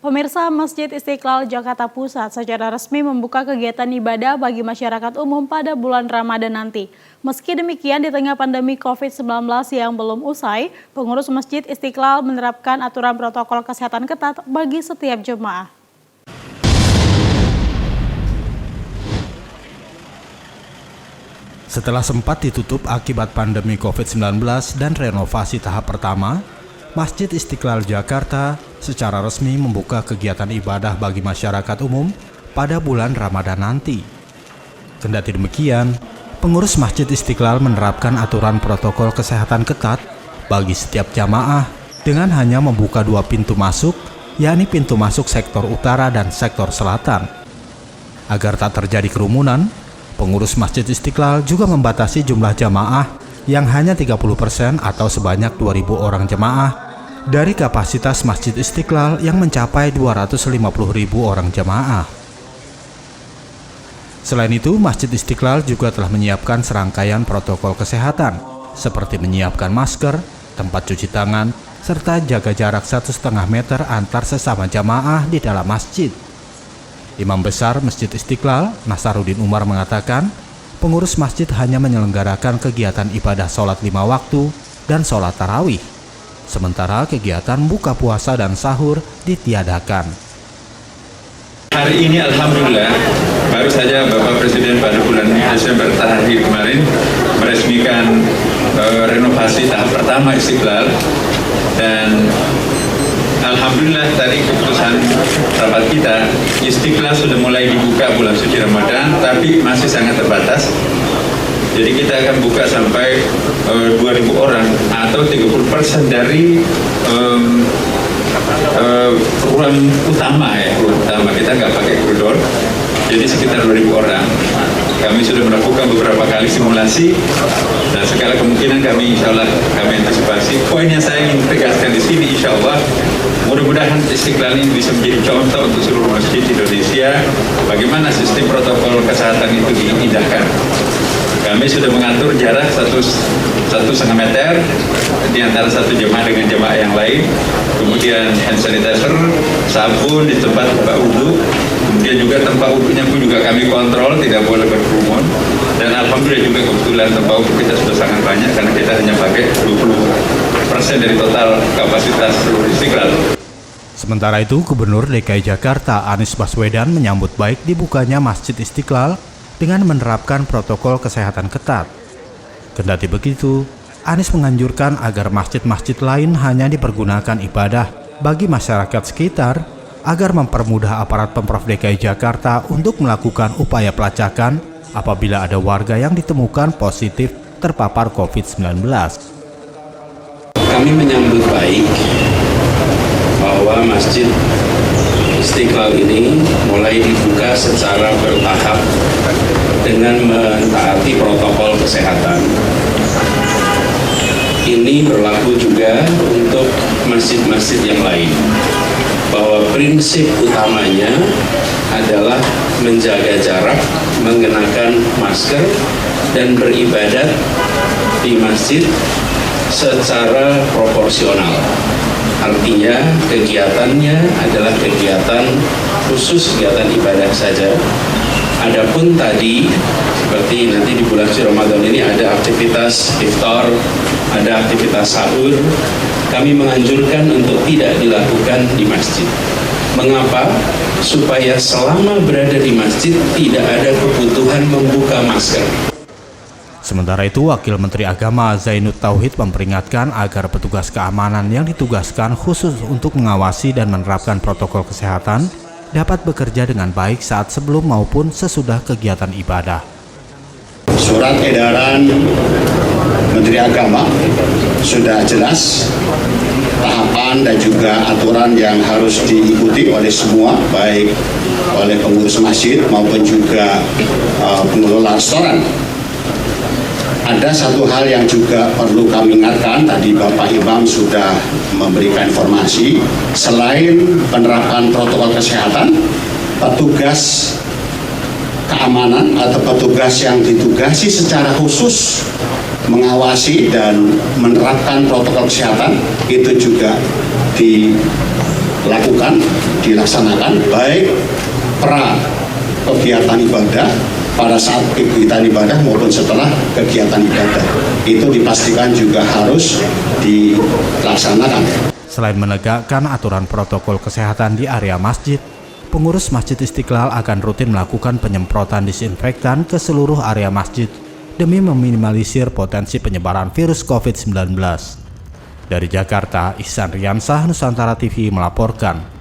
Pemirsa, Masjid Istiqlal Jakarta Pusat secara resmi membuka kegiatan ibadah bagi masyarakat umum pada bulan Ramadan nanti. Meski demikian, di tengah pandemi COVID-19 yang belum usai, pengurus Masjid Istiqlal menerapkan aturan protokol kesehatan ketat bagi setiap jemaah. Setelah sempat ditutup akibat pandemi COVID-19 dan renovasi tahap pertama, Masjid Istiqlal Jakarta secara resmi membuka kegiatan ibadah bagi masyarakat umum pada bulan Ramadan nanti. Kendati demikian, pengurus Masjid Istiqlal menerapkan aturan protokol kesehatan ketat bagi setiap jamaah dengan hanya membuka 2 pintu masuk, yakni pintu masuk sektor utara dan sektor selatan. Agar tak terjadi kerumunan, pengurus Masjid Istiqlal juga membatasi jumlah jamaah yang hanya 30% atau sebanyak 2.000 orang jemaah dari kapasitas Masjid Istiqlal yang mencapai 250.000 orang jemaah. Selain itu, Masjid Istiqlal juga telah menyiapkan serangkaian protokol kesehatan seperti menyiapkan masker, tempat cuci tangan, serta jaga jarak 1,5 meter antar sesama jamaah di dalam masjid. Imam Besar Masjid Istiqlal, Nasaruddin Umar mengatakan, pengurus masjid hanya menyelenggarakan kegiatan ibadah sholat 5 waktu dan sholat tarawih. Sementara kegiatan buka puasa dan sahur ditiadakan. Hari ini Alhamdulillah, baru saja Bapak Presiden pada bulan Desember terakhir kemarin meresmikan renovasi tahap pertama Istiqlal. Dan Alhamdulillah tadi keputusan rapat kita, Istiqlal sudah mulai dibuka bulan suci Ramadan, tapi masih sangat terbatas. Jadi kita akan buka sampai 2.000 orang atau 30% dari ruang utama ya, ruang utama kita nggak pakai koridor, jadi sekitar 2.000 orang. Kami sudah melakukan beberapa kali simulasi dan segala kemungkinan kami insya Allah kami antisipasi. Poin yang saya ingin tegaskan di sini, insya Allah mudah-mudahan Istiqlal ini bisa menjadi contoh untuk seluruh masjid Indonesia bagaimana sistem protokol kesehatan itu diindahkan. Kami sudah mengatur jarak 1,5 meter di antara satu jemaah dengan jemaah yang lain. Kemudian hand sanitizer, sabun di tempat wudhu. Kemudian juga tempat wudhunya pun juga kami kontrol, tidak boleh berkerumun. Dan alhamdulillah juga kebetulan tempat wudhu kita sudah sangat banyak karena kita hanya pakai 20% dari total kapasitas seluruh Istiqlal. Sementara itu, Gubernur DKI Jakarta Anies Baswedan menyambut baik dibukanya Masjid Istiqlal dengan menerapkan protokol kesehatan ketat. Kendati begitu, Anies menganjurkan agar masjid-masjid lain hanya dipergunakan ibadah bagi masyarakat sekitar agar mempermudah aparat Pemprov DKI Jakarta untuk melakukan upaya pelacakan apabila ada warga yang ditemukan positif terpapar COVID-19. Kami menyambut baik bahwa Masjid Istiqlal ini mulai dibuka secara bertahap dengan mentaati protokol kesehatan. Ini berlaku juga untuk masjid-masjid yang lain, bahwa prinsip utamanya adalah menjaga jarak, mengenakan masker, dan beribadat di masjid secara proporsional. Artinya kegiatannya adalah kegiatan khusus, kegiatan ibadah saja. Adapun tadi seperti nanti di bulan suci Ramadan ini ada aktivitas iftar, ada aktivitas sahur, kami menganjurkan untuk tidak dilakukan di masjid. Mengapa? Supaya selama berada di masjid tidak ada kebutuhan membuka masker. Sementara itu, Wakil Menteri Agama Zainud Tauhid memperingatkan agar petugas keamanan yang ditugaskan khusus untuk mengawasi dan menerapkan protokol kesehatan dapat bekerja dengan baik saat sebelum maupun sesudah kegiatan ibadah. Surat edaran Menteri Agama sudah jelas tahapan dan juga aturan yang harus diikuti oleh semua, baik oleh pengurus masjid maupun juga pengelola restoran. Ada satu hal yang juga perlu kami ingatkan, tadi Bapak Imam sudah memberikan informasi, selain penerapan protokol kesehatan, petugas keamanan atau petugas yang ditugasi secara khusus mengawasi dan menerapkan protokol kesehatan itu juga dilakukan, dilaksanakan baik pra kegiatan ibadah, pada saat kegiatan ibadah maupun setelah kegiatan ibadah. Itu dipastikan juga harus dilaksanakan. Selain menegakkan aturan protokol kesehatan di area masjid, pengurus Masjid Istiqlal akan rutin melakukan penyemprotan disinfektan ke seluruh area masjid demi meminimalisir potensi penyebaran virus COVID-19. Dari Jakarta, Ihsan Riyansah, Nusantara TV melaporkan.